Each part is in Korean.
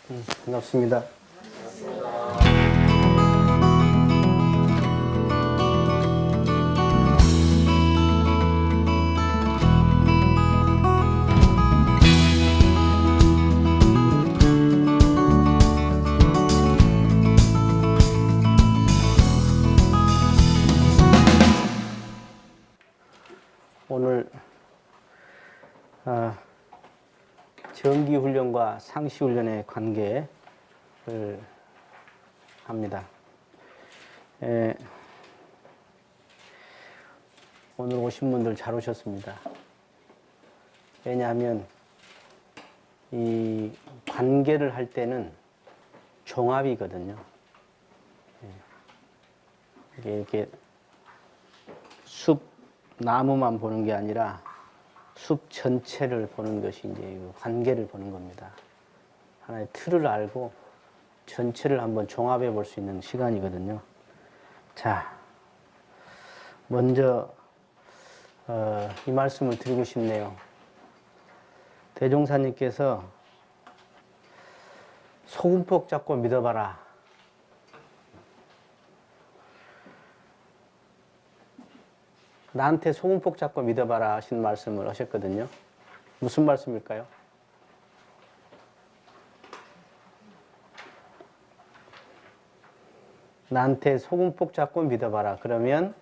반갑습니다. 오늘 정기훈련과 상시훈련의 관계를 합니다. 오늘 오신 분들 잘 오셨습니다. 왜냐하면 이 관계를 할 때는 종합이거든요. 이게 숲 나무만 보는 게 아니라 숲 전체를 보는 것이 이제 관계를 보는 겁니다. 하나의 틀을 알고 전체를 한번 종합해 볼 수 있는 시간이거든요. 자, 먼저 이 말씀을 드리고 싶네요. 대종사님께서 소금폭 잡고 믿어봐라. 나한테 소금폭 잡고 믿어봐라 하신 말씀을 하셨거든요. 무슨 말씀일까요? 나한테 소금폭 잡고 믿어봐라. 그러면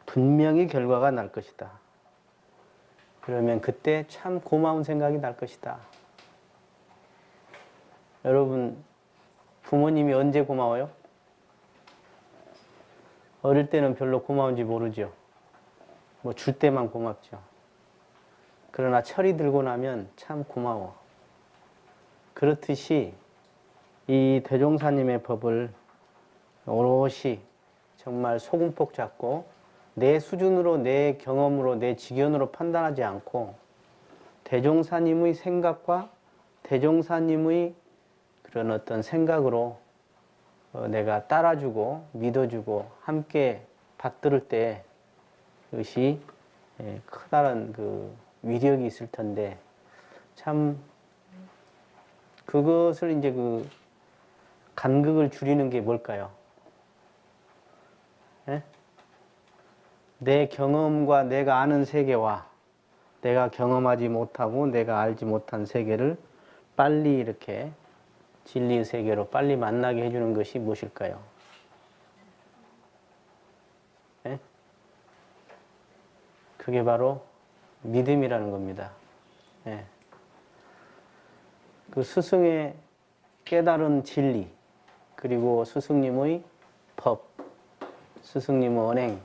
분명히 결과가 날 것이다. 그러면 그때 참 고마운 생각이 날 것이다. 여러분, 부모님이 언제 고마워요? 어릴 때는 별로 고마운지 모르죠. 뭐 줄 때만 고맙죠. 그러나 철이 들고 나면 참 고마워. 그렇듯이 이 대종사님의 법을 오롯이 정말 소금폭 잡고 내 수준으로, 내 경험으로, 내 지견으로 판단하지 않고 대종사님의 생각과 대종사님의 그런 어떤 생각으로 내가 따라주고 믿어주고 함께 받들을 때 그것이 커다란 그 위력이 있을 텐데 참 그것을 이제 그 간극을 줄이는 게 뭘까요? 내 경험과 내가 아는 세계와 내가 경험하지 못하고 내가 알지 못한 세계를 빨리 이렇게 진리의 세계로 빨리 만나게 해주는 것이 무엇일까요? 그게 바로 믿음이라는 겁니다. 그 스승의 깨달은 진리, 그리고 스승님의 법, 스승님의 언행,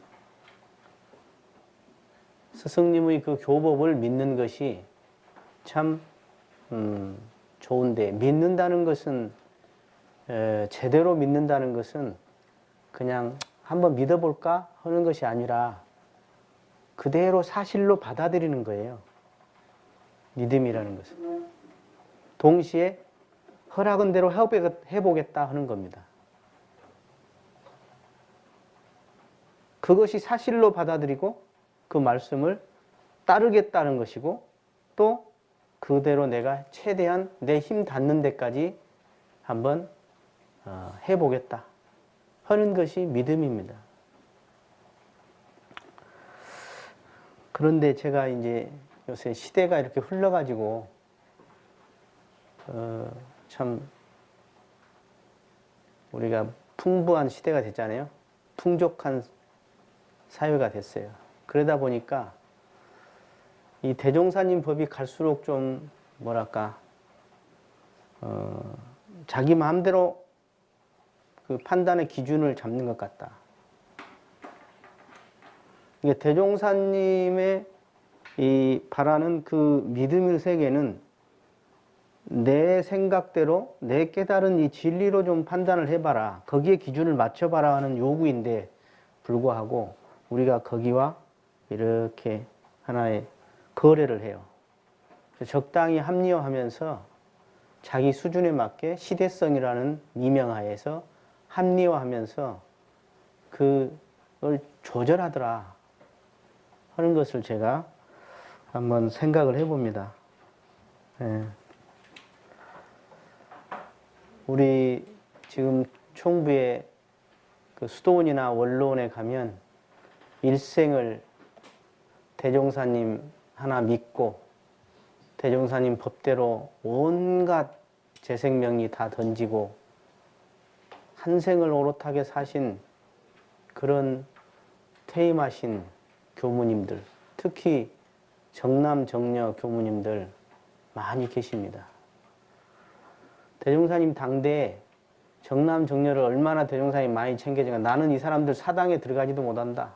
스승님의 그 교법을 믿는 것이 참 좋은데, 믿는다는 것은 제대로 믿는다는 것은 그냥 한번 믿어볼까 하는 것이 아니라 그대로 사실로 받아들이는 거예요. 믿음이라는 것은. 동시에 허락은 대로 해보겠다 하는 겁니다. 그것이 사실로 받아들이고 그 말씀을 따르겠다는 것이고 또 그대로 내가 최대한 내 힘 닿는 데까지 한번 해보겠다 하는 것이 믿음입니다. 그런데 제가 이제 요새 시대가 이렇게 흘러가지고 참 우리가 풍부한 시대가 됐잖아요. 풍족한 사회가 됐어요. 그러다 보니까 이 대종사님 법이 갈수록 좀 뭐랄까 자기 마음대로 그 판단의 기준을 잡는 것 같다. 이게 대종사님의 이 바라는 그 믿음의 세계는 내 생각대로 내 깨달은 이 진리로 좀 판단을 해봐라. 거기에 기준을 맞춰봐라 하는 요구인데 불구하고 우리가 거기와 이렇게 하나의 거래를 해요. 적당히 합리화하면서 자기 수준에 맞게 시대성이라는 미명하에서 합리화하면서 그걸 조절하더라 하는 것을 제가 한번 생각을 해봅니다. 우리 지금 총부에 그 수도원이나 원로원에 가면 일생을 대종사님 하나 믿고 대종사님 법대로 온갖 재생명리 다 던지고 한 생을 오롯하게 사신 그런 퇴임하신 교무님들, 특히 정남 정녀 교무님들 많이 계십니다. 대종사님 당대에 정남 정녀를 얼마나 대종사님 많이 챙겨진가. 나는 이 사람들 사당에 들어가지도 못한다.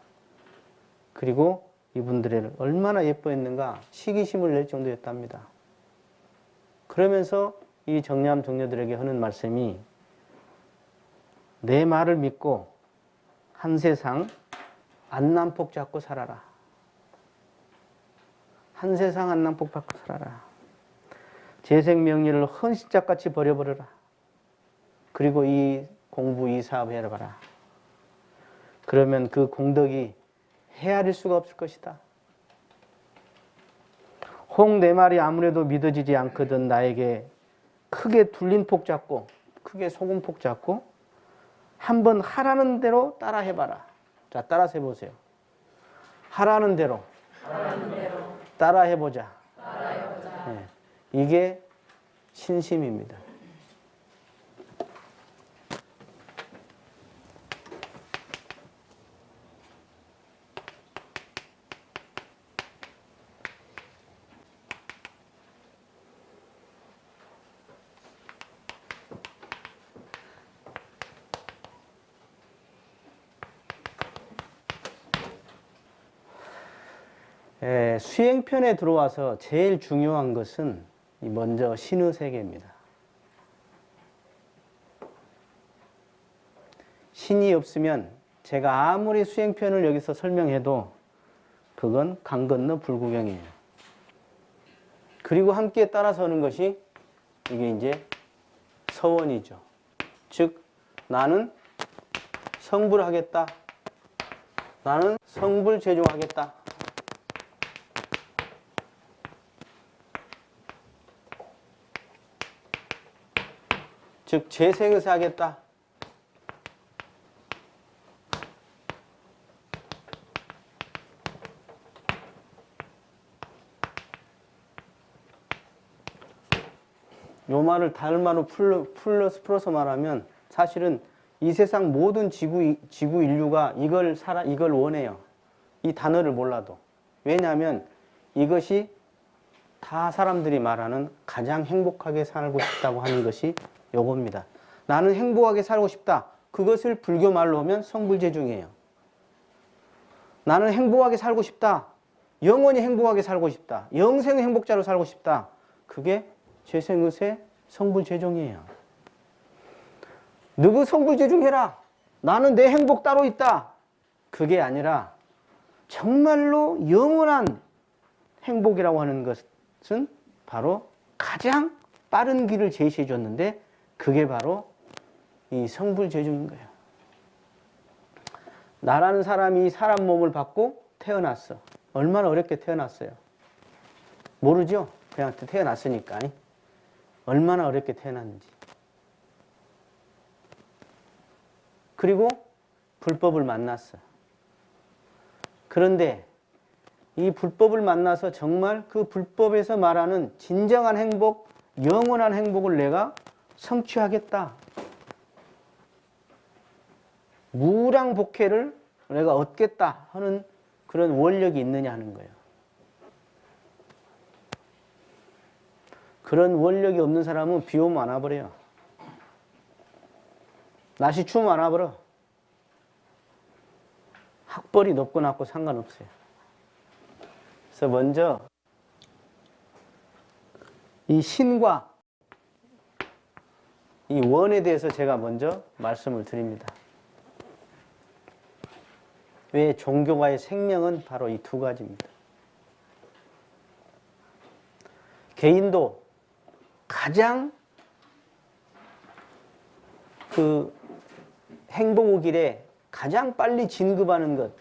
그리고 이분들을 얼마나 예뻐했는가 시기심을 낼 정도였답니다. 그러면서 이 정남 정녀들에게 하는 말씀이 내 말을 믿고 한 세상 안남복 잡고 살아라. 한 세상 안남복 잡고 살아라. 재생명리를 헌신짝같이 버려버려라. 그리고 이 공부 이 사업 해봐라. 그러면 그 공덕이 헤아릴 수가 없을 것이다. 혹 내 말이 아무래도 믿어지지 않거든 나에게 크게 둘린 폭 잡고 크게 속은 폭 잡고 한번 하라는 대로 따라 해봐라. 자, 따라서 해보세요. 하라는 대로 따라 해보자. 네. 이게 신심입니다. 수행편에 들어와서 제일 중요한 것은 먼저 신의 세계입니다. 신이 없으면 제가 아무리 수행편을 여기서 설명해도 그건 강 건너 불구경이에요. 그리고 함께 따라서는 것이 이게 이제 서원이죠. 즉 나는 성불 하겠다. 나는 성불 제종하겠다. 즉 재생에서 하겠다. 요 말을 다른 말로 풀어서 말하면 사실은 이 세상 모든 지구 인류가 이걸 원해요. 이 단어를 몰라도. 왜냐하면 이것이 다 사람들이 말하는 가장 행복하게 살고 싶다고 하는 것이 요겁니다. 나는 행복하게 살고 싶다. 그것을 불교 말로 하면 성불재중이에요. 나는 행복하게 살고 싶다. 영원히 행복하게 살고 싶다. 영생 행복자로 살고 싶다. 그게 재생의세 성불재종이에요. 누구 성불재중해라. 나는 내 행복 따로 있다. 그게 아니라 정말로 영원한 행복이라고 하는 것은 바로 가장 빠른 길을 제시해 줬는데 그게 바로 이 성불재중인 거예요. 나라는 사람이 사람 몸을 받고 태어났어. 얼마나 어렵게 태어났어요. 모르죠? 그냥 태어났으니까. 얼마나 어렵게 태어났는지. 그리고 불법을 만났어. 그런데 이 불법을 만나서 정말 그 불법에서 말하는 진정한 행복, 영원한 행복을 내가 성취하겠다. 무량복회를 내가 얻겠다 하는 그런 원력이 있느냐 하는 거예요. 그런 원력이 없는 사람은 비 오면 안 와버려요. 날씨 추우면 안 와버려. 학벌이 높고 낮고 상관없어요. 그래서 먼저 이 신과 이 원에 대해서 제가 먼저 말씀을 드립니다. 왜 종교가의 생명은 바로 이 두 가지입니다. 개인도 가장 그 행복의 길에 가장 빨리 진급하는 것,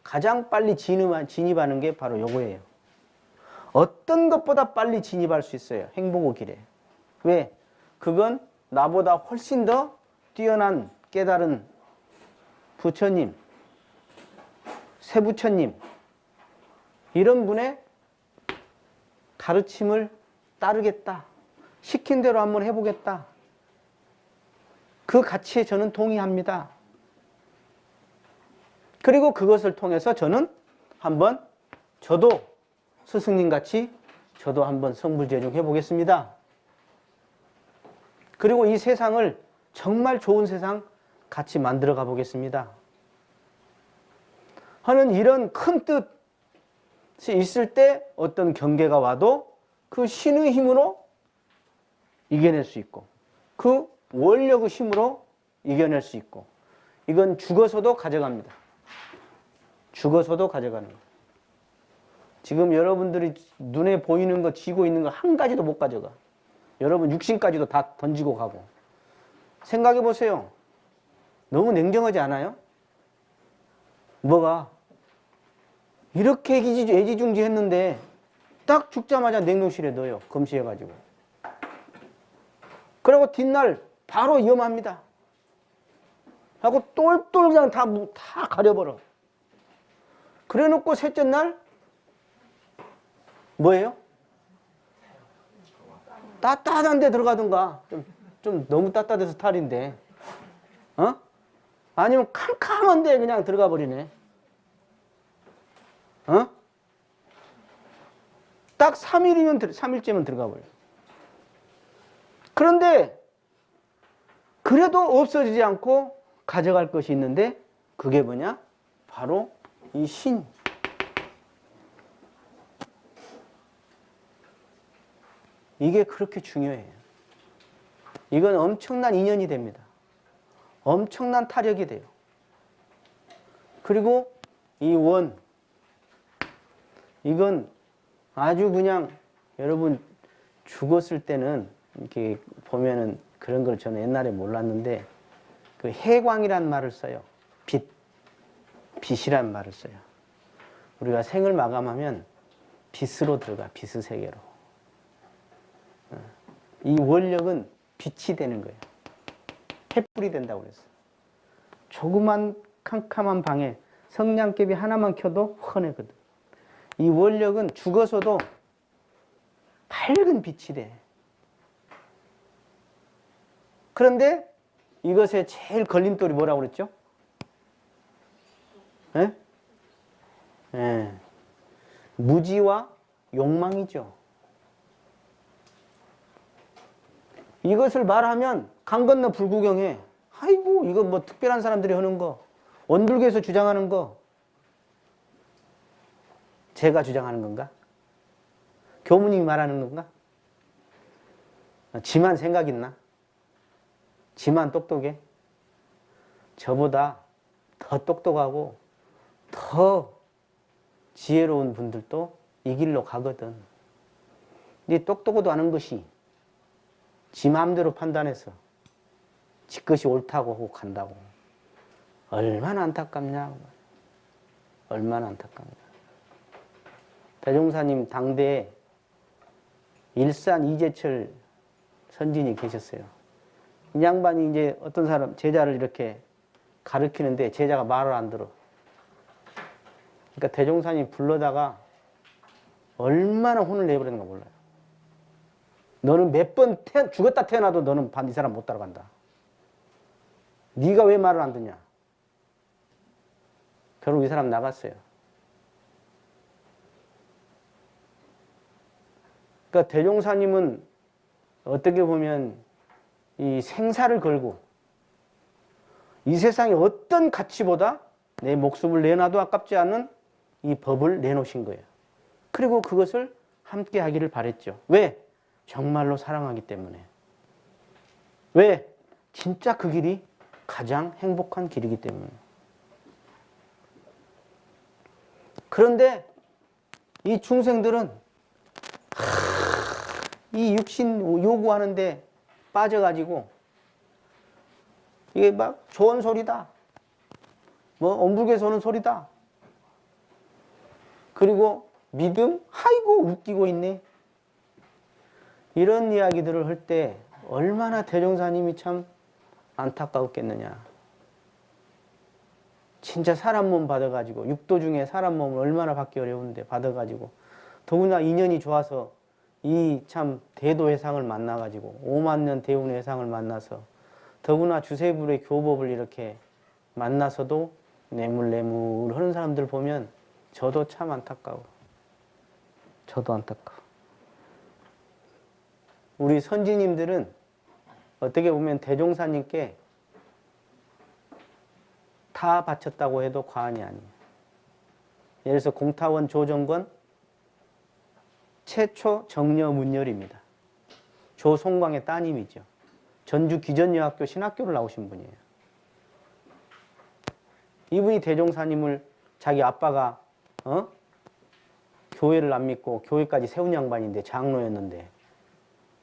가장 빨리 진입하는 게 바로 요거예요. 어떤 것보다 빨리 진입할 수 있어요. 행복의 길에. 왜? 그건 나보다 훨씬 더 뛰어난 깨달은 부처님, 세부처님, 이런 분의 가르침을 따르겠다. 시킨 대로 한번 해보겠다. 그 가치에 저는 동의합니다. 그리고 그것을 통해서 저는 한번 저도 스승님 같이 저도 한번 성불재중해 보겠습니다. 그리고 이 세상을 정말 좋은 세상 같이 만들어 가 보겠습니다. 하는 이런 큰 뜻이 있을 때 어떤 경계가 와도 그 신의 힘으로 이겨낼 수 있고 그 원력의 힘으로 이겨낼 수 있고 이건 죽어서도 가져갑니다. 죽어서도 가져가는 거예요. 지금 여러분들이 눈에 보이는 거 쥐고 있는 거 한 가지도 못 가져가. 여러분 육신까지도 다 던지고 가고. 생각해 보세요. 너무 냉정하지 않아요? 뭐가? 이렇게 애지중지 했는데 딱 죽자마자 냉동실에 넣어요. 검시해가지고. 그리고 뒷날 바로 위험합니다. 하고 똘똘 그냥 다 가려버려. 그래 놓고 셋째 날 뭐예요? 따뜻한 데 들어가든가. 좀 너무 따뜻해서 탈인데. 아니면 캄캄한 데 그냥 들어가 버리네. 딱 3일째면 들어가 버려. 그런데 그래도 없어지지 않고 가져갈 것이 있는데 그게 뭐냐? 바로 이 신. 이게 그렇게 중요해요. 이건 엄청난 인연이 됩니다. 엄청난 타력이 돼요. 그리고 이 원, 이건 아주 그냥 여러분 죽었을 때는 이렇게 보면은 그런 걸 저는 옛날에 몰랐는데 그 해광이란 말을 써요. 빛이란 말을 써요. 우리가 생을 마감하면 빛으로 들어가, 빛의 세계로. 이 원력은 빛이 되는 거예요. 횃불이 된다고 그랬어요. 조그만 캄캄한 방에 성냥개비 하나만 켜도 환하거든. 이 원력은 죽어서도 밝은 빛이 돼. 그런데 이것의 제일 걸림돌이 뭐라고 그랬죠? 예? 예. 무지와 욕망이죠. 이것을 말하면 강 건너 불구경해. 아이고 이거 뭐 특별한 사람들이 하는 거, 원불교에서 주장하는 거 제가 주장하는 건가? 교무님이 말하는 건가? 지만 생각 있나? 지만 똑똑해? 저보다 더 똑똑하고 더 지혜로운 분들도 이 길로 가거든. 근데 똑똑하도 않은 것이 지 마음대로 판단해서 지 것이 옳다고 하고 간다고. 얼마나 안타깝냐. 얼마나 안타깝냐. 대종사님 당대에 일산 이재철 선진이 계셨어요. 이 양반이 이제 어떤 사람, 제자를 이렇게 가르치는데 제자가 말을 안 들어. 그러니까 대종사님이 불러다가 얼마나 혼을 내버리는가 몰라요. 너는 몇 번 죽었다 태어나도 너는 이 사람 못 따라간다. 네가 왜 말을 안 듣냐. 결국 이 사람 나갔어요. 그러니까 대종사님은 어떻게 보면 이 생사를 걸고 이 세상의 어떤 가치보다 내 목숨을 내놔도 아깝지 않은 이 법을 내놓으신 거예요. 그리고 그것을 함께 하기를 바랬죠. 왜? 정말로 사랑하기 때문에. 왜? 진짜 그 길이 가장 행복한 길이기 때문에. 그런데 이 중생들은 이 육신 요구하는데 빠져가지고 이게 막 좋은 소리다. 뭐 엄불교에서 오는 소리다. 그리고 믿음? 아이고 웃기고 있네. 이런 이야기들을 할 때 얼마나 대종사님이 참 안타까웠겠느냐. 진짜 사람 몸 받아가지고, 육도 중에 사람 몸을 얼마나 받기 어려운데 받아가지고, 더구나 인연이 좋아서 이 참 대도회상을 만나가지고 5만 년 대운회상을 만나서 더구나 주세불의 교법을 이렇게 만나서도 내물내물 하는 사람들 보면 저도 참 안타까워. 저도 안타까워. 우리 선지님들은 어떻게 보면 대종사님께 다 바쳤다고 해도 과언이 아니에요. 예를 들어서 공타원 조정권 최초 정려 문열입니다. 조송광의 따님이죠. 전주 기전여학교 신학교를 나오신 분이에요. 이분이 대종사님을 자기 아빠가 교회를 안 믿고 교회까지 세운 양반인데 장로였는데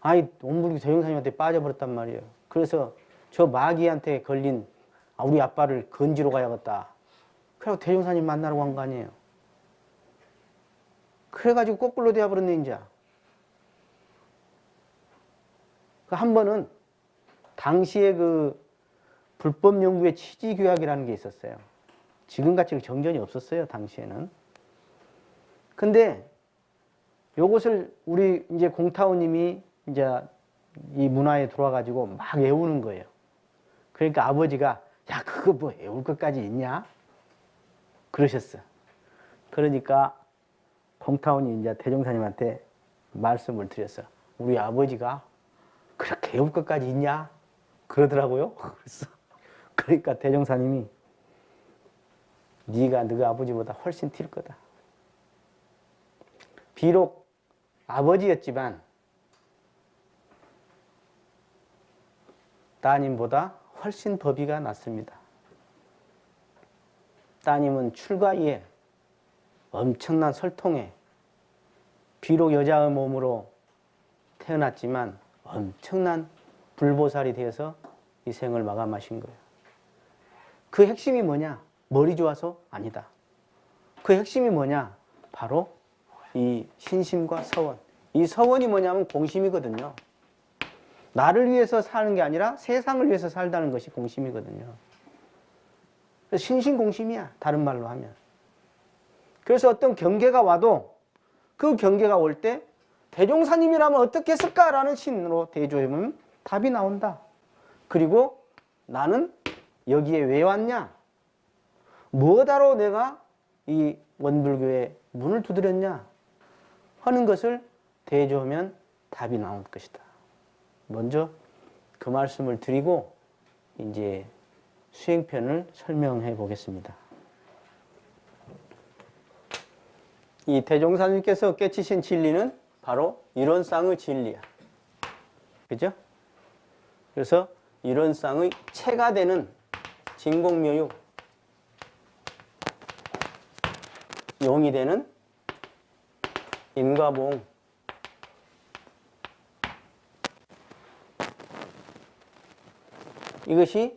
아이 온불이 대종사님한테 빠져버렸단 말이에요. 그래서 저 마귀한테 걸린 우리 아빠를 건지러 가야겠다. 그래서 대종사님 만나러 간 거 아니에요. 그래가지고 거꾸로 되어버렸네 이제. 한 번은 당시에 그 불법 연구의 취지교약이라는 게 있었어요. 지금같이 정전이 없었어요 당시에는. 근데 요것을 우리 이제 공타오님이 이제 이 문화에 들어와가지고 막 외우는 거예요. 그러니까 아버지가 야 그거 뭐 외울 것까지 있냐? 그러셨어. 그러니까 공타원이 이제 대종사님한테 말씀을 드렸어. 우리 아버지가 그렇게 외울 것까지 있냐? 그러더라고요. 그래서 그러니까 대종사님이 네가 너희 아버지보다 훨씬 튈 거다. 비록 아버지였지만 따님보다 훨씬 법위가 낮습니다. 따님은 출가위에 엄청난 설통에 비록 여자의 몸으로 태어났지만 엄청난 불보살이 되어서 이 생을 마감하신 거예요. 그 핵심이 뭐냐? 머리 좋아서? 아니다. 그 핵심이 뭐냐? 바로 이 신심과 서원. 이 서원이 뭐냐면 공심이거든요. 나를 위해서 사는 게 아니라 세상을 위해서 살다는 것이 공심이거든요. 신신공심이야. 다른 말로 하면. 그래서 어떤 경계가 와도 그 경계가 올 때 대종사님이라면 어떻게 했을까라는 신으로 대조해보면 답이 나온다. 그리고 나는 여기에 왜 왔냐? 뭐하러 내가 이 원불교의 문을 두드렸냐? 하는 것을 대조하면 답이 나올 것이다. 먼저 그 말씀을 드리고 이제 수행편을 설명해 보겠습니다. 이 대종사님께서 깨치신 진리는 바로 이론상의 진리야. 그죠? 그래서 이론상의 체가 되는 진공묘유, 용이 되는 인과보응, 이것이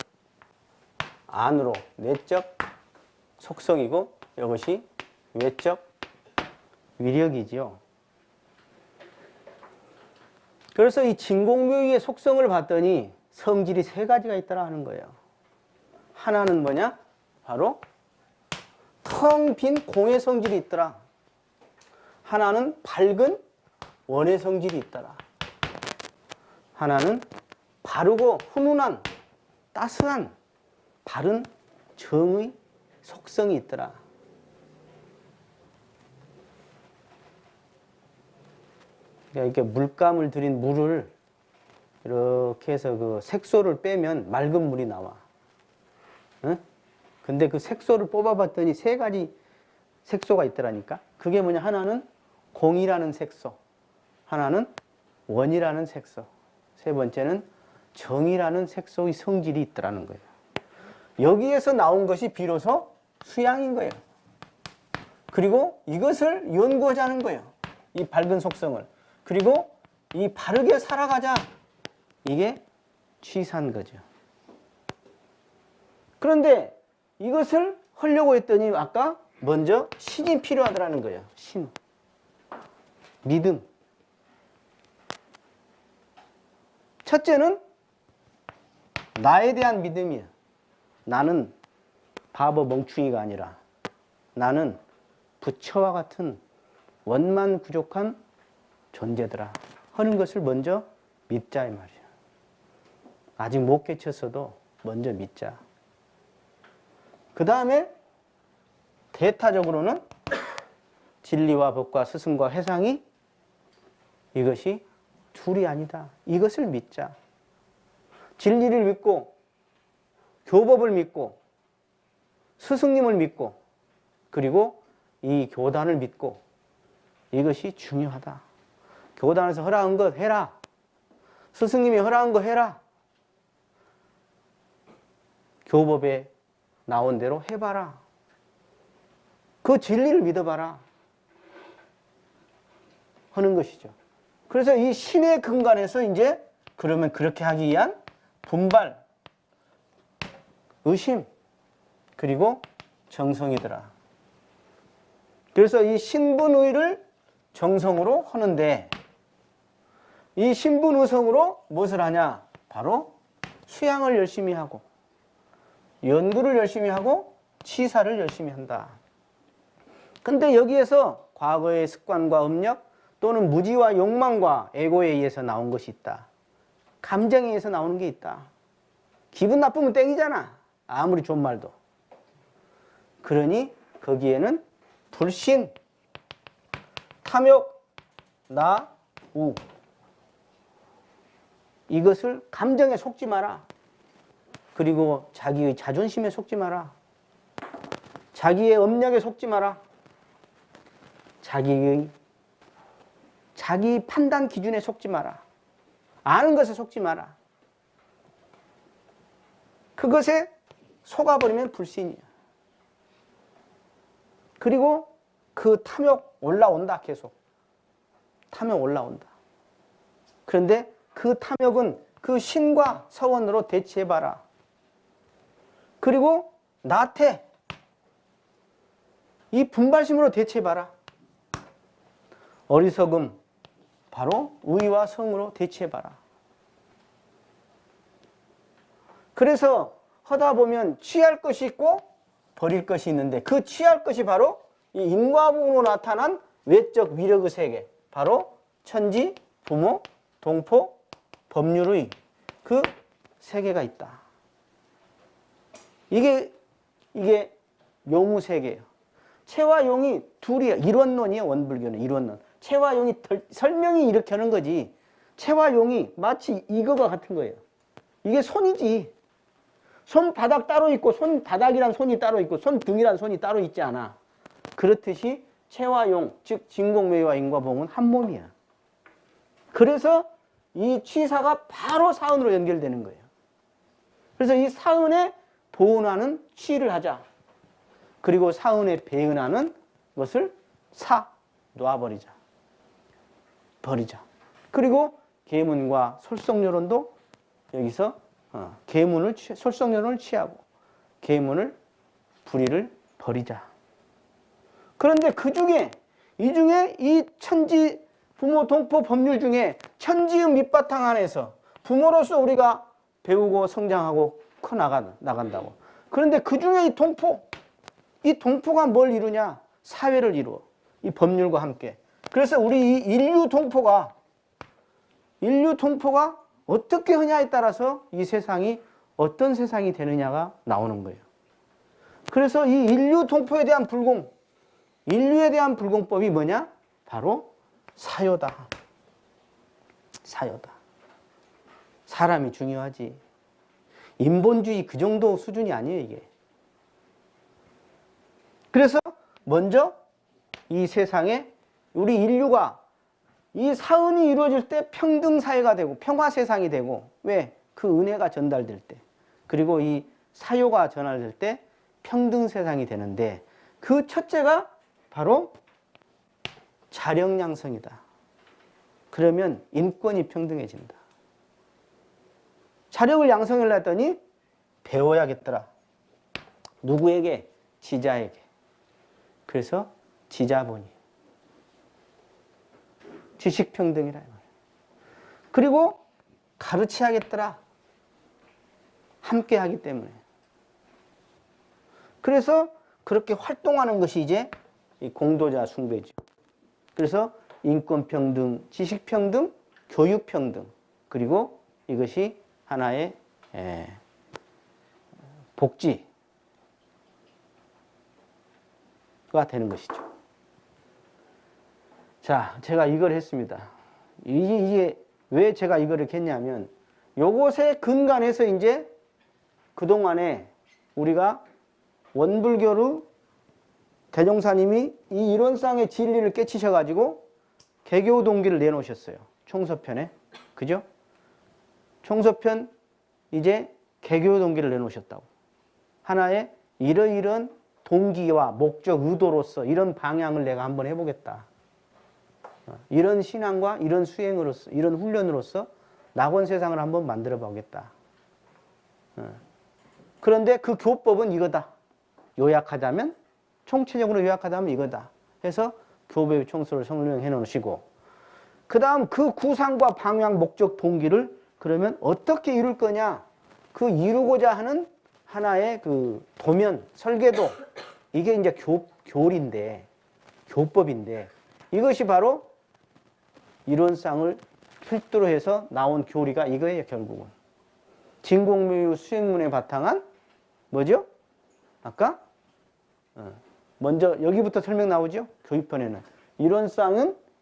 안으로 내적 속성이고 이것이 외적 위력이지요. 그래서 이 진공묘유의 속성을 봤더니 성질이 세 가지가 있더라 하는 거예요. 하나는 뭐냐? 바로 텅 빈 공의 성질이 있더라. 하나는 밝은 원의 성질이 있더라. 하나는 바르고 훈훈한 따스한 바른 정의 속성이 있더라. 그러니까 이렇게 물감을 들인 물을 이렇게 해서 그 색소를 빼면 맑은 물이 나와. 응? 근데 그 색소를 뽑아봤더니 세 가지 색소가 있더라니까. 그게 뭐냐? 하나는 공이라는 색소, 하나는 원이라는 색소, 세 번째는 정이라는 색소의 성질이 있더라는 거예요. 여기에서 나온 것이 비로소 수양인 거예요. 그리고 이것을 연구하자는 거예요. 이 밝은 속성을. 그리고 이 바르게 살아가자. 이게 취사인 거죠. 그런데 이것을 하려고 했더니 아까 먼저 신이 필요하더라는 거예요. 신. 믿음. 첫째는 나에 대한 믿음이야. 나는 바보 멍충이가 아니라 나는 부처와 같은 원만 부족한 존재더라 하는 것을 먼저 믿자 이 말이야. 아직 못 깨쳤어도 먼저 믿자. 그 다음에 대타적으로는 진리와 법과 스승과 회상이 이것이 둘이 아니다. 이것을 믿자. 진리를 믿고 교법을 믿고 스승님을 믿고 그리고 이 교단을 믿고 이것이 중요하다. 교단에서 허락한 것 해라. 스승님이 허락한 거 해라. 교법에 나온 대로 해봐라. 그 진리를 믿어봐라 하는 것이죠. 그래서 이 신의 근간에서 이제 그러면 그렇게 하기 위한 분발, 의심, 그리고 정성이더라. 그래서 이 신분의를 정성으로 하는데 이 신분의성으로 무엇을 하냐? 바로 수양을 열심히 하고 연구를 열심히 하고 치사를 열심히 한다. 근데 여기에서 과거의 습관과 업력 또는 무지와 욕망과 에고에 의해서 나온 것이 있다. 감정에 의해서 나오는 게 있다. 기분 나쁘면 땡이잖아. 아무리 좋은 말도. 그러니 거기에는 불신, 탐욕, 나, 우. 이것을 감정에 속지 마라. 그리고 자기의 자존심에 속지 마라. 자기의 업력에 속지 마라. 자기 판단 기준에 속지 마라. 아는 것에 속지 마라. 그것에 속아버리면 불신이야. 그리고 그 탐욕 올라온다, 계속. 탐욕 올라온다. 그런데 그 탐욕은 그 신과 서원으로 대치해봐라. 그리고 나태, 이 분발심으로 대치해봐라. 어리석음, 바로 의와 성으로 대치해봐라. 그래서 하다 보면 취할 것이 있고 버릴 것이 있는데 그 취할 것이 바로 이 인과부로 나타난 외적 위력의 세계, 바로 천지, 부모, 동포, 법률의 그 세계가 있다. 이게 용의 세계예요. 체와 용이 둘이야. 이론론이에요. 원불교는 이론론. 체와 용이 설명이 이렇게 하는 거지. 체와 용이 마치 이거와 같은 거예요. 이게 손이지. 손바닥 따로 있고 손바닥이란 손이 따로 있고 손등이란 손이 따로 있지 않아. 그렇듯이 체와 용, 즉 진공매와 인과봉은 한 몸이야. 그래서 이 취사가 바로 사은으로 연결되는 거예요. 그래서 이 사은에 보은하는 취를 하자. 그리고 사은에 배은하는 것을 놔버리자. 버리자. 그리고 계문과 솔성요론도 여기서 솔성요론을 취하고 계문을 불의를 버리자. 그런데 이 천지 부모 동포 법률 중에 천지의 밑바탕 안에서 부모로서 우리가 배우고 성장하고 커 나간다고. 그런데 그 중에 이 동포가 뭘 이루냐? 사회를 이루어. 이 법률과 함께. 그래서 우리 이 인류 동포가 어떻게 하냐에 따라서 이 세상이 어떤 세상이 되느냐가 나오는 거예요. 그래서 이 인류 동포에 대한 인류에 대한 불공법이 뭐냐? 바로 사요다. 사요다. 사람이 중요하지. 인본주의 그 정도 수준이 아니에요, 이게. 그래서 먼저 이 세상에 우리 인류가 이 사은이 이루어질 때 평등 사회가 되고 평화 세상이 되고, 왜? 그 은혜가 전달될 때, 그리고 이 사요가 전달될 때 평등 세상이 되는데, 그 첫째가 바로 자력양성이다. 그러면 인권이 평등해진다. 자력을 양성하려 했더니 배워야겠더라. 누구에게? 지자에게. 그래서 지자본이 지식평등이라. 그리고 가르쳐야겠더라. 함께 하기 때문에. 그래서 그렇게 활동하는 것이 이제 이 공도자 숭배죠. 그래서 인권평등, 지식평등, 교육평등, 그리고 이것이 하나의 복지가 되는 것이죠. 자, 제가 이걸 했습니다. 이게 왜 제가 이거를 했냐면 요것에 근간해서 이제 그동안에 우리가 원불교로 대종사님이 이 이론상의 진리를 깨치셔가지고 개교 동기를 내놓으셨어요. 총서편에. 그죠? 총서편 이제 개교 동기를 내놓으셨다고. 하나의 이러이런 동기와 목적, 의도로서 이런 방향을 내가 한번 해보겠다. 이런 신앙과 이런 수행으로서, 이런 훈련으로서 낙원 세상을 한번 만들어 보겠다. 그런데 그 교법은 이거다. 요약하자면, 총체적으로 요약하자면 이거다. 해서 교배의 총서를 설명해 놓으시고, 그 다음 그 구상과 방향, 목적, 동기를 그러면 어떻게 이룰 거냐. 그 이루고자 하는 하나의 그 도면, 설계도, 이게 이제 교리인데, 교법인데, 이것이 바로 이론상을 필두로 해서 나온 교리가 이거예요, 결국은. 진공묘유 수행문에 바탕한 뭐죠? 아까 먼저 여기부터 설명 나오죠? 교육편에는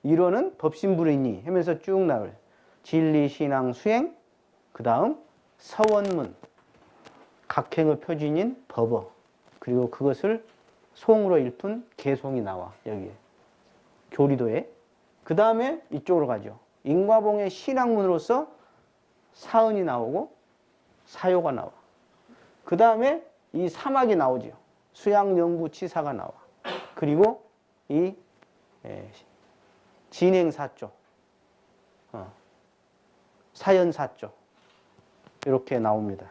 이론은 법신불이니 하면서 쭉 나올 진리, 신앙, 수행, 그 다음 서원문, 각행의 표준인 법어, 그리고 그것을 송으로 일푼 개송이 나와 여기에 교리도에. 그 다음에 이쪽으로 가죠. 인과봉의 신학문으로서 사은이 나오고 사요가 나와. 그 다음에 이 사막이 나오죠. 수양연구치사가 나와. 그리고 이 진행사조, 사연사조 이렇게 나옵니다.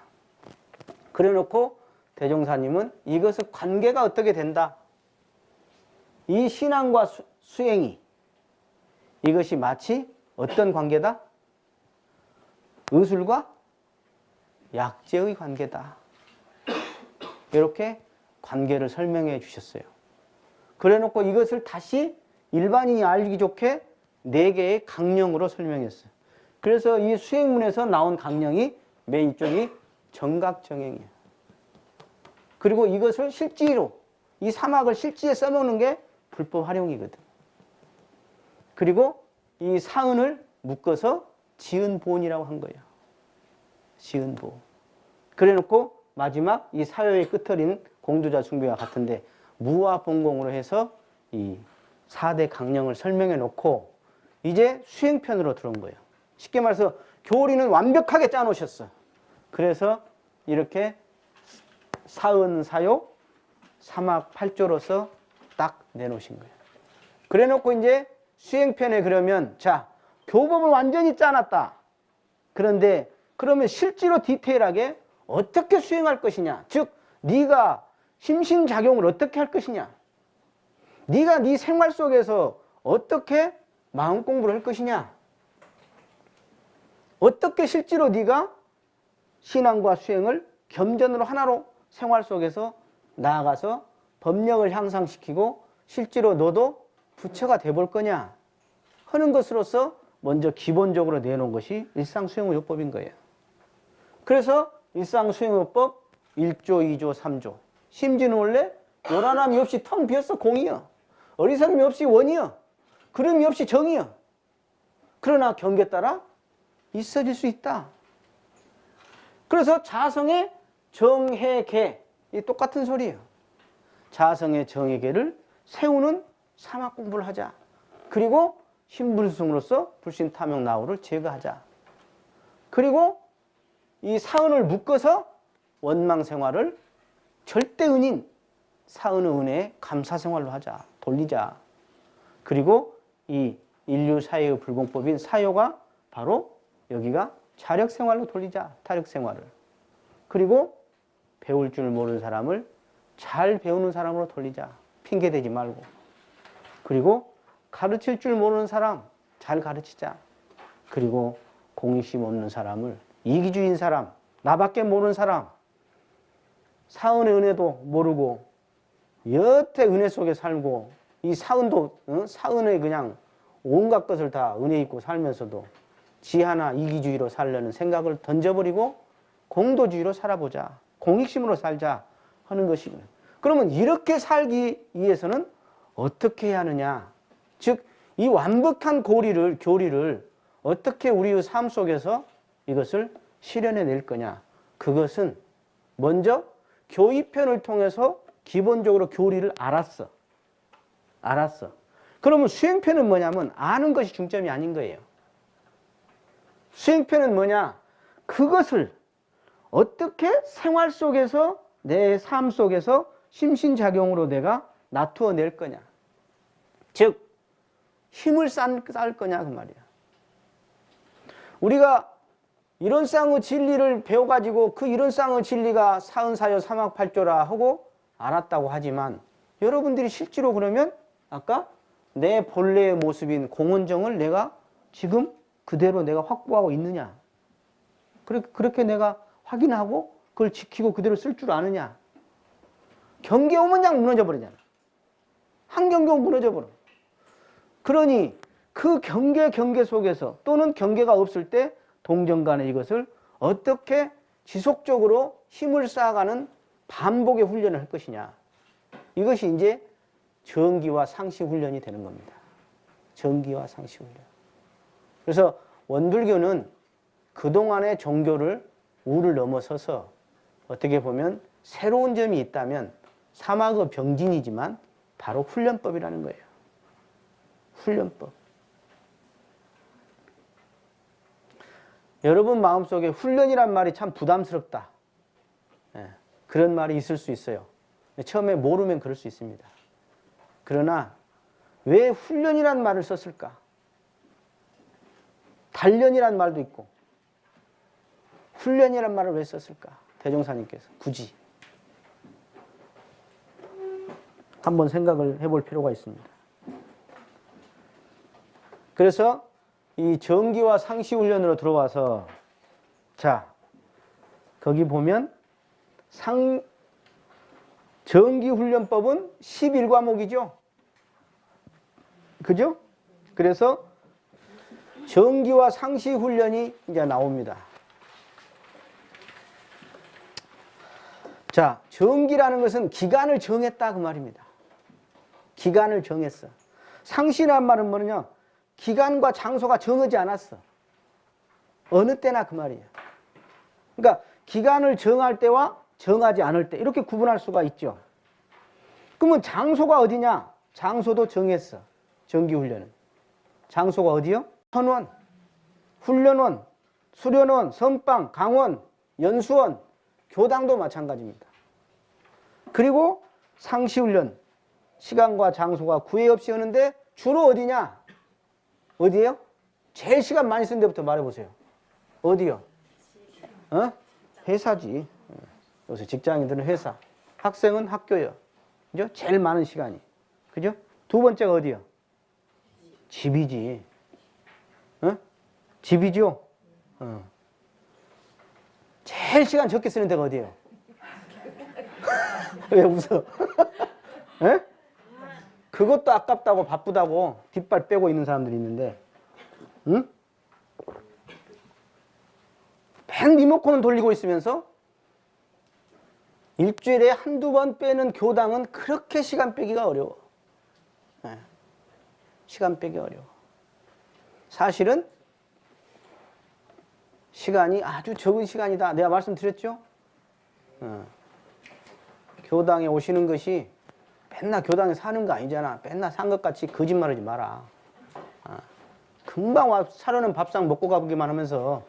그래 놓고 대종사님은 이것의 관계가 어떻게 된다. 이 신앙과 수행이 이것이 마치 어떤 관계다? 의술과 약재의 관계다. 이렇게 관계를 설명해 주셨어요. 그래 놓고 이것을 다시 일반인이 알기 좋게 4개의 강령으로 설명했어요. 그래서 이 수행문에서 나온 강령이 맨 이쪽이 정각정행이에요. 그리고 이것을 실지로, 이 사막을 실지에 써먹는 게 불법 활용이거든. 그리고 이 사은을 묶어서 지은보온이라고 한 거예요. 지은보. 그래 놓고 마지막 이 사요의 끝터리는 공도자 숭배와 같은데 무와 본공으로 해서 이 4대 강령을 설명해 놓고 이제 수행편으로 들어온 거예요. 쉽게 말해서 교리는 완벽하게 짜놓으셨어. 그래서 이렇게 사은, 사요, 사막 8조로서 딱 내놓으신 거예요. 그래 놓고 이제 수행편에 그러면 자, 교법을 완전히 짜놨다. 그런데 그러면 실제로 디테일하게 어떻게 수행할 것이냐. 즉 네가 심신작용을 어떻게 할 것이냐. 네가 네 생활 속에서 어떻게 마음 공부를 할 것이냐. 어떻게 실제로 네가 신앙과 수행을 겸전으로 하나로 생활 속에서 나아가서 법력을 향상시키고 실제로 너도 부처가 돼볼 거냐 하는 것으로서 먼저 기본적으로 내놓은 것이 일상수행의요법인 거예요. 그래서 일상수행의요법 1조, 2조, 3조. 심지는 원래 요란함이 없이 텅 비었어. 공이여. 어리석음이 없이 원이여. 그름이 없이 정이여. 그러나 경계 따라 있어질 수 있다. 그래서 자성의 정해계, 이 똑같은 소리예요. 자성의 정해계를 세우는 사막 공부를 하자. 그리고 신불승으로서 불신탐욕 나우를 제거하자. 그리고 이 사은을 묶어서 원망생활을 절대은인 사은의 은혜에 감사생활로 하자. 돌리자. 그리고 이 인류사회의 불공법인 사요가 바로 여기가 자력생활로 돌리자. 타력생활을. 그리고 배울 줄 모르는 사람을 잘 배우는 사람으로 돌리자. 핑계대지 말고. 그리고 가르칠 줄 모르는 사람 잘 가르치자. 그리고 공익심 없는 사람을, 이기주의인 사람, 나밖에 모르는 사람, 사은의 은혜도 모르고 여태 은혜 속에 살고, 이 사은도 사은의 그냥 온갖 것을 다 은혜 있고 살면서도 지 하나 이기주의로 살려는 생각을 던져버리고 공도주의로 살아보자, 공익심으로 살자 하는 것이군요. 그러면 이렇게 살기 위해서는 어떻게 해야 하느냐? 즉, 이 완벽한 교리를 어떻게 우리의 삶 속에서 이것을 실현해 낼 거냐? 그것은 먼저 교의편을 통해서 기본적으로 교리를 알았어. 그러면 수행편은 뭐냐면 아는 것이 중점이 아닌 거예요. 수행편은 뭐냐? 그것을 어떻게 생활 속에서, 내 삶 속에서 심신작용으로 내가 나투어 낼 거냐. 즉, 힘을 쌓을 거냐 그 말이야. 우리가 이론상의 진리를 배워가지고 그 이론상의 진리가 사은사여 삼학팔조라 하고 알았다고 하지만, 여러분들이 실제로 그러면 아까 내 본래의 모습인 공원정을 내가 지금 그대로 내가 확보하고 있느냐? 그렇게 내가 확인하고 그걸 지키고 그대로 쓸 줄 아느냐? 경계 오면 그냥 무너져 버리잖아. 한 경계 오면 무너져 버려. 그러니 그 경계 속에서, 또는 경계가 없을 때 동정간에 이것을 어떻게 지속적으로 힘을 쌓아가는 반복의 훈련을 할 것이냐. 이것이 이제 정기와 상시 훈련이 되는 겁니다. 정기와 상시 훈련. 그래서 원불교는 그동안의 종교를 우를 넘어서서 어떻게 보면 새로운 점이 있다면 사막의 병진이지만 바로 훈련법이라는 거예요. 훈련법. 여러분 마음속에 훈련이란 말이 참 부담스럽다, 그런 말이 있을 수 있어요. 처음에 모르면 그럴 수 있습니다. 그러나 왜 훈련이란 말을 썼을까? 단련이란 말도 있고 훈련이란 말을 왜 썼을까? 대종사님께서 굳이 한번 생각을 해볼 필요가 있습니다. 그래서 이 정기와 상시 훈련으로 들어와서, 자, 거기 보면 정기 훈련법은 11과목이죠. 그죠? 그래서 정기와 상시 훈련이 이제 나옵니다. 자, 정기라는 것은 기간을 정했다 그 말입니다. 기간을 정했어. 상시란 말은 뭐냐? 기간과 장소가 정하지 않았어. 어느 때나 그 말이에요. 그러니까 기간을 정할 때와 정하지 않을 때 이렇게 구분할 수가 있죠. 그러면 장소가 어디냐? 장소도 정했어. 정기훈련은. 장소가 어디요? 선원, 훈련원, 수련원, 선방, 강원, 연수원, 교당도 마찬가지입니다. 그리고 상시훈련, 시간과 장소가 구애 없이 하는데 주로 어디냐? 어디예요? 제일 시간 많이 쓴 데부터 말해보세요. 어디요? 회사지. 요새 직장인들은 회사, 학생은 학교요. 그죠? 제일 많은 시간이. 그죠? 두 번째가 어디요? 집이지. 집이죠? 제일 시간 적게 쓰는 데가 어디예요? 왜 웃어? 그것도 아깝다고 바쁘다고 뒷발 빼고 있는 사람들이 있는데, 응? 맨 리모컨은 돌리고 있으면서 일주일에 한두 번 빼는 교당은 그렇게 시간 빼기가 어려워. 시간 빼기 어려워. 사실은 시간이 아주 적은 시간이다. 내가 말씀드렸죠? 교당에 오시는 것이 맨날 교당에 사는 거 아니잖아. 맨날 산 것 같이 거짓말하지 마라. 금방 와 사려는 밥상 먹고 가보기만 하면서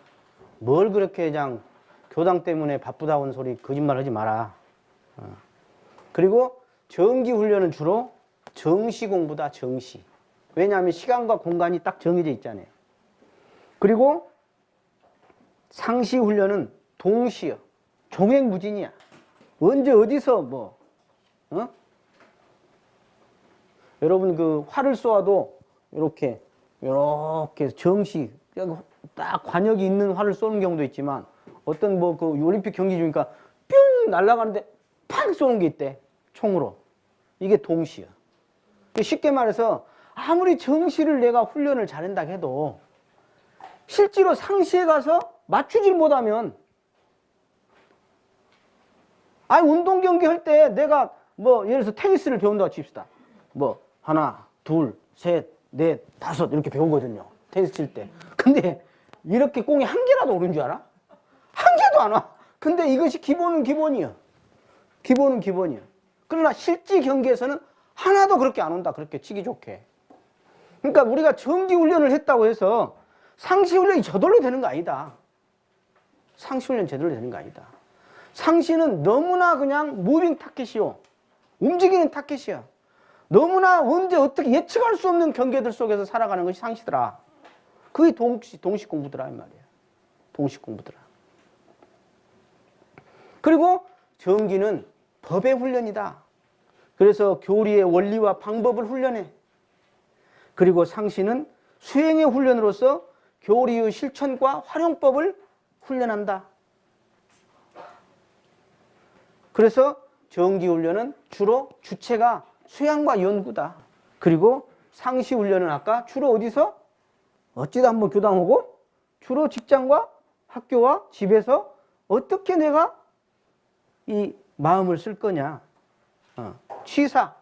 뭘 그렇게 그냥 교당 때문에 바쁘다는 소리 거짓말하지 마라. 그리고 정기 훈련은 주로 정시 공부다. 정시. 왜냐하면 시간과 공간이 딱 정해져 있잖아요. 그리고 상시 훈련은 동시여. 종횡무진이야. 언제 어디서 뭐 여러분 그 활을 쏘아도 이렇게 정시 딱 관역이 있는 활을 쏘는 경우도 있지만 어떤 뭐 그 올림픽 경기 중이니까 뿅 날아가는데 팍 쏘는 게 있대. 총으로. 이게 동시야. 쉽게 말해서 아무리 정시를 내가 훈련을 잘한다 해도 실제로 상시에 가서 맞추질 못하면 아니 운동 경기 할 때 내가 뭐 예를 들어서 테니스를 배운다고 칩시다. 뭐 하나, 둘, 셋, 넷, 다섯 이렇게 배우거든요. 테니스 칠 때. 근데 이렇게 공이 한 개라도 오는 줄 알아? 한 개도 안 와. 근데 이것이 기본은 기본이야. 기본은 기본이야. 그러나 실제 경기에서는 하나도 그렇게 안 온다. 그렇게 치기 좋게. 그러니까 우리가 정기 훈련을 했다고 해서 상시 훈련이 저절로 되는 거 아니다. 상시 훈련 제대로 되는 거 아니다. 상시는 너무나 그냥 무빙 타켓이요. 움직이는 타켓이야. 너무나 언제 어떻게 예측할 수 없는 경계들 속에서 살아가는 것이 상시더라. 그게 동식 공부더라 이 말이야. 동식 공부더라. 그리고 정기는 법의 훈련이다. 그래서 교리의 원리와 방법을 훈련해. 그리고 상시는 수행의 훈련으로서 교리의 실천과 활용법을 훈련한다. 그래서 정기훈련은 주로 주체가 수양과 연구다. 그리고 상시훈련은 아까 주로 어디서? 어찌다 한번 교당 오고 주로 직장과 학교와 집에서 어떻게 내가 이 마음을 쓸 거냐. 취사.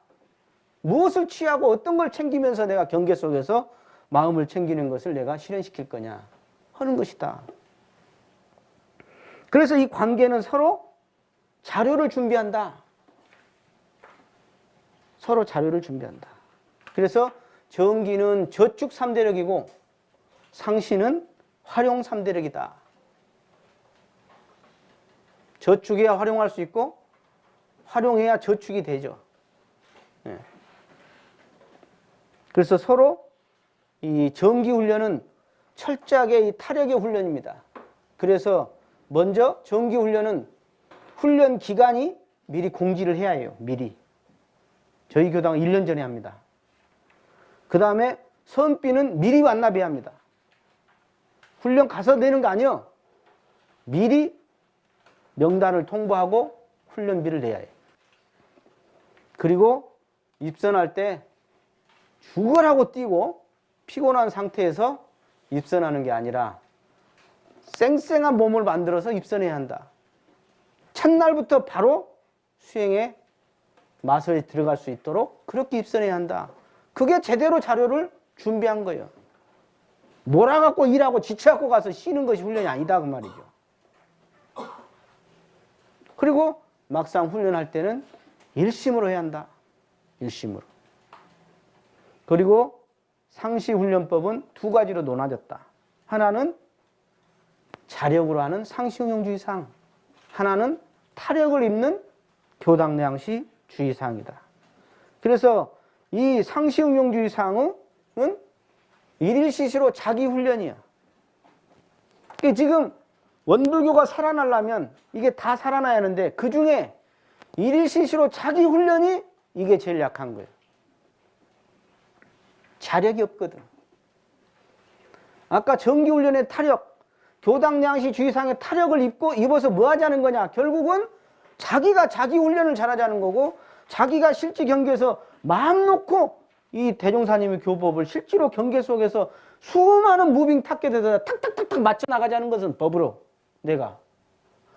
무엇을 취하고 어떤 걸 챙기면서 내가 경계 속에서 마음을 챙기는 것을 내가 실현시킬 거냐 하는 것이다. 그래서 이 관계는 서로 자료를 준비한다. 서로 자료를 준비한다. 그래서 정기는 저축 3대력이고 상시는 활용 3대력이다. 저축해야 활용할 수 있고 활용해야 저축이 되죠. 네. 그래서 서로 이 정기 훈련은 철저하게 이 타력의 훈련입니다. 그래서 먼저 정기 훈련은 훈련 기간이 미리 공지를 해야 해요. 미리. 저희 교당은 1년 전에 합니다. 그 다음에 선비는 미리 완납해야 합니다. 훈련 가서 내는 거 아니요. 미리 명단을 통보하고 훈련비를 내야 해요. 그리고 입선할 때 죽으라고 뛰고 피곤한 상태에서 입선하는 게 아니라 쌩쌩한 몸을 만들어서 입선해야 한다. 첫날부터 바로 수행에 마술에 들어갈 수 있도록 그렇게 입선해야 한다. 그게 제대로 자료를 준비한 거예요. 몰아갖고 일하고 지쳐갖고 가서 쉬는 것이 훈련이 아니다 그 말이죠. 그리고 막상 훈련할 때는 일심으로 해야 한다. 일심으로. 그리고 상시훈련법은 두 가지로 나눠졌다. 하나는 자력으로 하는 상시응용주의상, 하나는 타력을 입는 교당량시주의상이다. 그래서 이 상시응용주의상은 일일시시로 자기훈련이야. 지금 원불교가 살아나려면 이게 다 살아나야 하는데 그 중에 일일시시로 자기훈련이 이게 제일 약한 거예요. 자력이 없거든. 아까 정기훈련의 타력, 교당량시주의상의 타력을 입어서 뭐 하자는 거냐. 결국은 자기가 자기 훈련을 잘하자는 거고 자기가 실제 경계에서 마음 놓고 이 대종사님의 교법을 실제로 경계 속에서 수많은 무빙 타켓에다 탁탁탁탁 맞춰 나가자는 것은 법으로 내가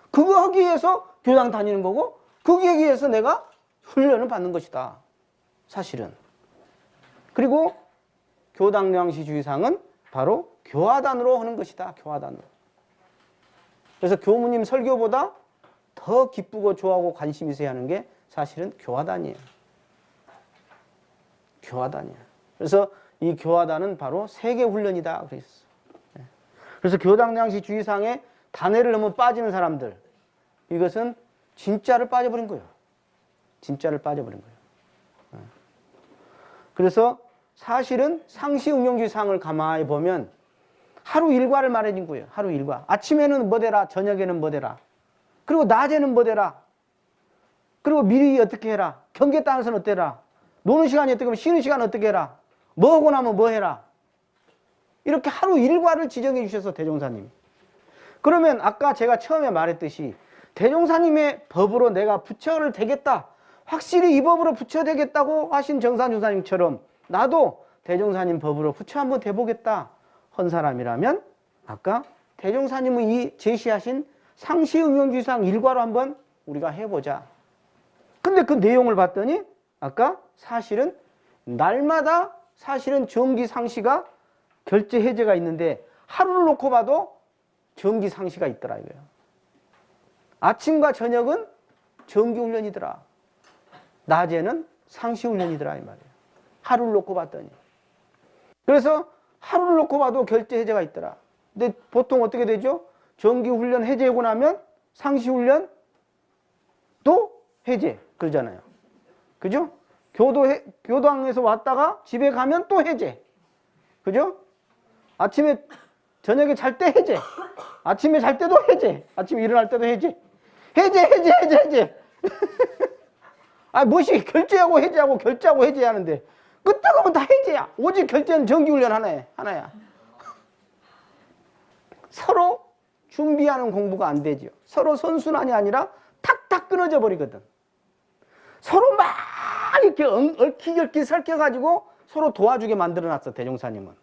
그거 하기 위해서 교당 다니는 거고 거기에 의해서 내가 훈련을 받는 것이다. 사실은. 그리고 교당량시주의상은 바로 교화단으로 하는 것이다. 교화단으로. 그래서 교무님 설교보다 더 기쁘고 좋아하고 관심 있어야 하는 게 사실은 교화단이에요. 교화단이야. 그래서 이 교화단은 바로 세계훈련이다. 그랬어. 그래서 교당량시주의상에 단회를 너무 빠지는 사람들, 이것은 진짜를 빠져버린 거예요. 진짜를 빠져버린 거예요. 그래서 사실은 상시응용주의상을 가만히 보면 하루 일과를 말해준 거예요. 하루 일과. 아침에는 뭐 되라, 저녁에는 뭐 되라. 그리고 낮에는 뭐 되라. 그리고 미리 어떻게 해라. 경계 따라서는 어때라. 노는 시간이 어떻게 하면 쉬는 시간 어떻게 해라. 뭐 하고 나면 뭐 해라. 이렇게 하루 일과를 지정해 주셔서 대종사님. 그러면 아까 제가 처음에 말했듯이 대종사님의 법으로 내가 부처를 되겠다, 확실히 이 법으로 부처 되겠다고 하신 정산주사님처럼 나도 대종사님 법으로 부처 한번 돼보겠다 한 사람이라면 아까 대종사님의 이 제시하신 상시응용주의상 일과로 한번 우리가 해보자. 근데 그 내용을 봤더니 아까 사실은 날마다 사실은 정기상시가 결제 해제가 있는데 하루를 놓고 봐도 정기상시가 있더라 이거예요. 아침과 저녁은 정기훈련이더라. 낮에는 상시훈련이더라 이 말이에요. 하루를 놓고 봤더니. 그래서 하루를 놓고 봐도 결제 해제가 있더라. 근데 보통 어떻게 되죠? 정기훈련 해제하고 나면 상시훈련 또 해제 그러잖아요. 그죠? 교당에서 왔다가 집에 가면 또 해제. 그죠? 아침에 저녁에 잘 때 해제. 아침에 잘 때도 해제. 아침에 일어날 때도 해제. 해제. 아, 무엇이 결제하고 해제하고 결제하고 해제하는데 끄떡하면 다 해제야. 오직 결제는 정기훈련 하나야. 서로 준비하는 공부가 안 되죠. 서로 선순환이 아니라 탁탁 끊어져 버리거든. 서로 막 이렇게 얽히얽히 설켜가지고 서로 도와주게 만들어놨어 대종사님은.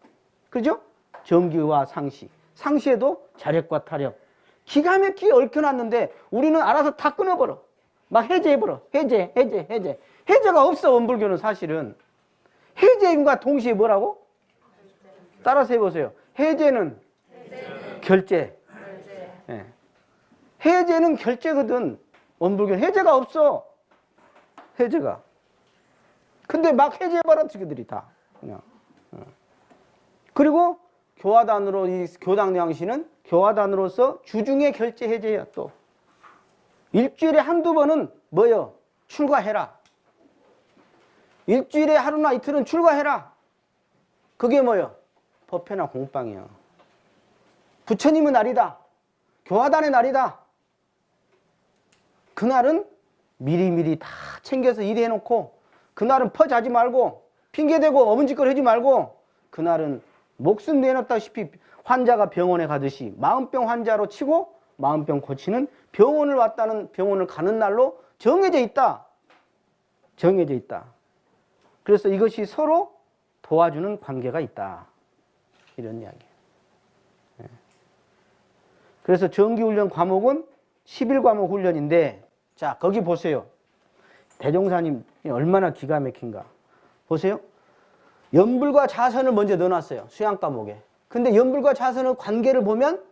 그죠? 정기와 상시. 상시에도 자력과 타력. 기가 막히게 얽혀놨는데 우리는 알아서 다 끊어버려. 막 해제해버려. 해제. 해제가 없어 원불교는 사실은. 해제임과 동시에 뭐라고? 따라서 해보세요. 해제는 결제. 예. 해제는 결제거든. 원불교는 해제가 없어. 해제가. 근데 막 해제해버려 지그들이 다. 그냥. 그리고 교화단으로 이 교당량시는 교화단으로서 주중에 결제 해제야 또. 일주일에 한두 번은 뭐요? 출가해라. 일주일에 하루나 이틀은 출가해라. 그게 뭐요? 법회나 공방이요. 부처님의 날이다. 교화단의 날이다. 그날은 미리미리 다 챙겨서 일해놓고 그날은 퍼자지 말고 핑계대고 어문짓거리 하지 말고 그날은 목숨 내놓다시피 환자가 병원에 가듯이 마음병 환자로 치고 마음병 고치는 병원을 가는 날로 정해져 있다. 정해져 있다. 그래서 이것이 서로 도와주는 관계가 있다. 이런 이야기예요. 그래서 정기훈련 과목은 11과목 훈련인데 자 거기 보세요. 대종사님 얼마나 기가 막힌가. 보세요. 연불과 자선을 먼저 넣어놨어요. 수양 과목에. 근데 연불과 자선의 관계를 보면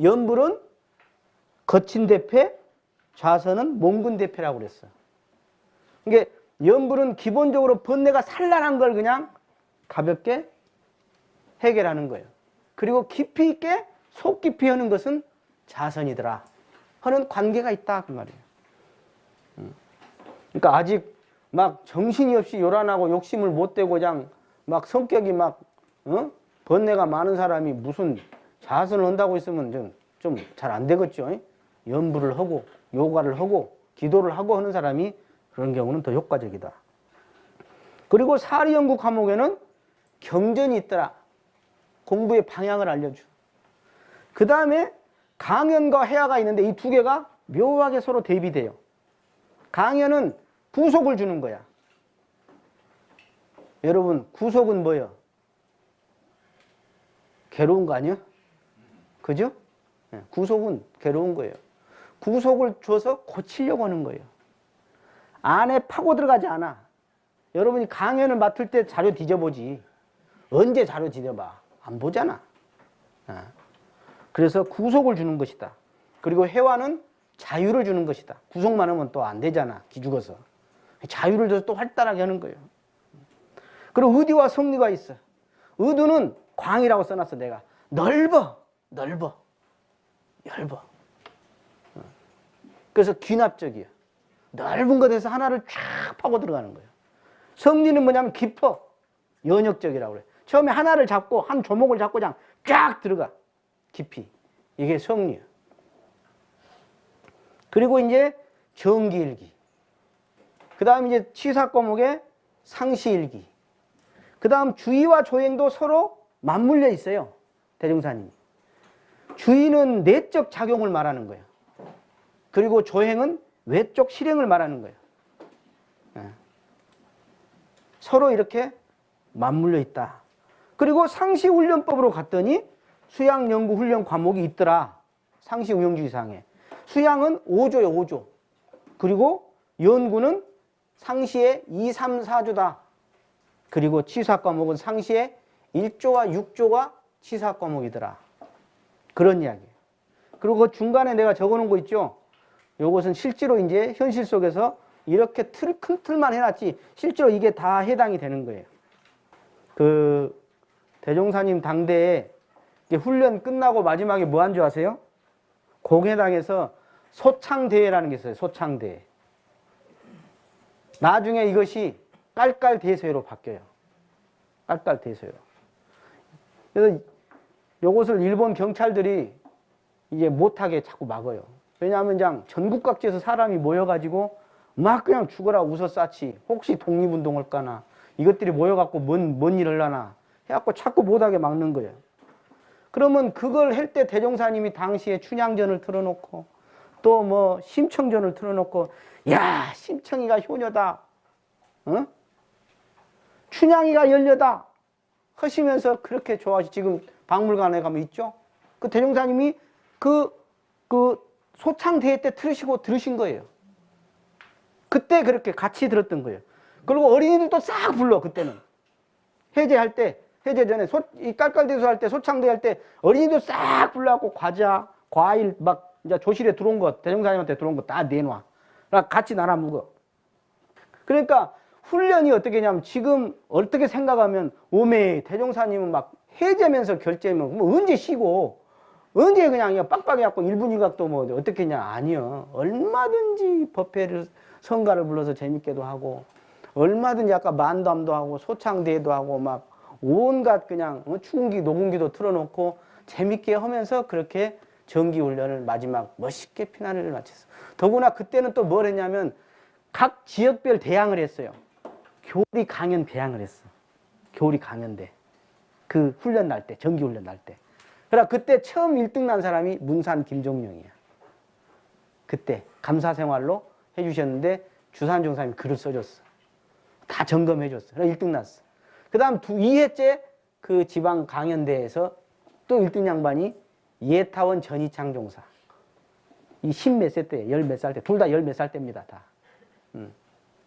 연불은 거친 대패, 자선은 몽근 대패라고 그랬어요. 그러니까 연불은 기본적으로 번뇌가 산란한 걸 그냥 가볍게 해결하는 거예요. 그리고 깊이 있게 속 깊이 하는 것은 자선이더라 하는 관계가 있다 그 말이에요. 그러니까 아직 막 정신이 없이 요란하고 욕심을 못 대고 그냥 막 성격이 막 번뇌가 많은 사람이 무슨 자선을 한다고 있으면 좀 잘 안 되겠죠. 연불을 하고 요가를 하고 기도를 하고 하는 사람이 그런 경우는 더 효과적이다. 그리고 사리연구 과목에는 경전이 있더라. 공부의 방향을 알려줘. 그 다음에 강연과 해야가 있는데 이 두 개가 묘하게 서로 대비돼요. 강연은 구속을 주는 거야. 여러분 구속은 뭐예요? 괴로운 거 아니야? 그죠? 구속은 괴로운 거예요. 구속을 줘서 고치려고 하는 거예요. 안에 파고 들어가지 않아. 여러분이 강연을 맡을 때 자료 뒤져보지. 언제 자료 뒤져봐? 안 보잖아. 그래서 구속을 주는 것이다. 그리고 해와는 자유를 주는 것이다. 구속만 하면 또 안 되잖아. 기죽어서. 자유를 줘서 또 활달하게 하는 거예요. 그리고 의디와 성리가 있어. 의도는 광이라고 써놨어 내가. 넓어. 그래서 귀납적이야. 넓은 것에서 하나를 쫙 파고 들어가는 거예요. 성리는 뭐냐면 깊어. 연역적이라고 그래. 처음에 하나를 잡고 한 조목을 잡고 그냥 쫙 들어가. 깊이. 이게 성리야. 그리고 이제 정기일기. 그 다음 이제 치사 과목에 상시일기. 그 다음 주의와 조행도 서로 맞물려 있어요. 대종사님이. 주의는 내적 작용을 말하는 거예요. 그리고 조행은 외적 실행을 말하는 거예요. 예. 서로 이렇게 맞물려 있다. 그리고 상시훈련법으로 갔더니 수양, 연구, 훈련 과목이 있더라. 상시응용주의사항에. 수양은 5조예요, 5조. 그리고 연구는 상시의 2, 3, 4조다. 그리고 치수학 과목은 상시의 1조와 6조가 치수학 과목이더라. 그런 이야기예요. 그리고 그 중간에 내가 적어놓은 거 있죠? 요것은 실제로 이제 현실 속에서 이렇게 큰 틀만 해놨지 실제로 이게 다 해당이 되는 거예요. 그 대종사님 당대에 훈련 끝나고 마지막에 뭐 한 줄 아세요? 공회당에서 소창대회라는 게 있어요. 소창대회. 나중에 이것이 깔깔대소회로 바뀌어요. 깔깔대소회로. 그래서 요것을 일본 경찰들이 이제 못하게 자꾸 막아요. 왜냐하면 그냥 전국 각지에서 사람이 모여가지고 막 그냥 죽어라 웃어 싸치. 혹시 독립운동할까나 이것들이 모여갖고 뭔 일을 하나 해갖고 자꾸 못하게 막는 거예요. 그러면 그걸 할 때 대종사님이 당시에 춘향전을 틀어놓고 또 뭐 심청전을 틀어놓고 야 심청이가 효녀다. 어? 춘향이가 연녀다. 하시면서 그렇게 좋아하시. 지금 박물관에 가면 있죠. 그 대종사님이 그 소창대회 때 들으신 거예요. 그때 그렇게 같이 들었던 거예요. 그리고 어린이들도 싹 불러. 그때는 해제할 때 해제 전에 이 깔깔대소 할 때 소창대회 할 때 어린이들 싹 불러갖고 과자 과일 막 이제 조실에 들어온 거 대종사님한테 들어온 거 다 내놔. 같이 나눠 먹어. 그러니까 훈련이 어떻게 냐면 지금 어떻게 생각하면 오메 대종사님은 막 해제면서 결제면 뭐 언제 쉬고 언제 그냥 빡빡해갖고 1분 1각도 뭐 어떻게 했냐. 아니요. 얼마든지 법회를 성가를 불러서 재밌게도 하고 얼마든지 아까 만담도 하고 소창대회도 하고 막 온갖 그냥 추궁기 녹음기도 틀어놓고 재밌게 하면서 그렇게 정기훈련을 마지막 멋있게 피난을 마쳤어요. 더구나 그때는 또 뭘 했냐면 각 지역별 대항을 했어요. 교리 강연 대항을 했어. 교리 강연대. 그 훈련 날 때, 정기훈련 날 때. 그러나 그때 처음 1등 난 사람이 문산 김종령이야. 그때 감사생활로 해주셨는데 주산 종사님이 글을 써줬어. 다 점검해줬어. 그래서 1등 났어. 그 다음 2회째 그 지방 강연대에서 또 1등 양반이 예타원 전희창 종사. 이 10몇 세 때, 10몇 살 때, 둘 다 10몇 살 때입니다, 다.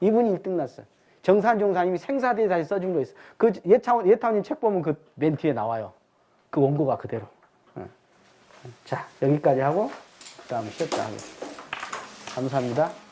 이분이 1등 났어. 정산 종사님이 생사대사에 써준 거 있어. 그 예타원님 책 보면 그 맨 뒤에 나와요. 그 원고가 그대로. 자, 여기까지 하고, 그 다음 쉬었다 하겠습니다. 감사합니다.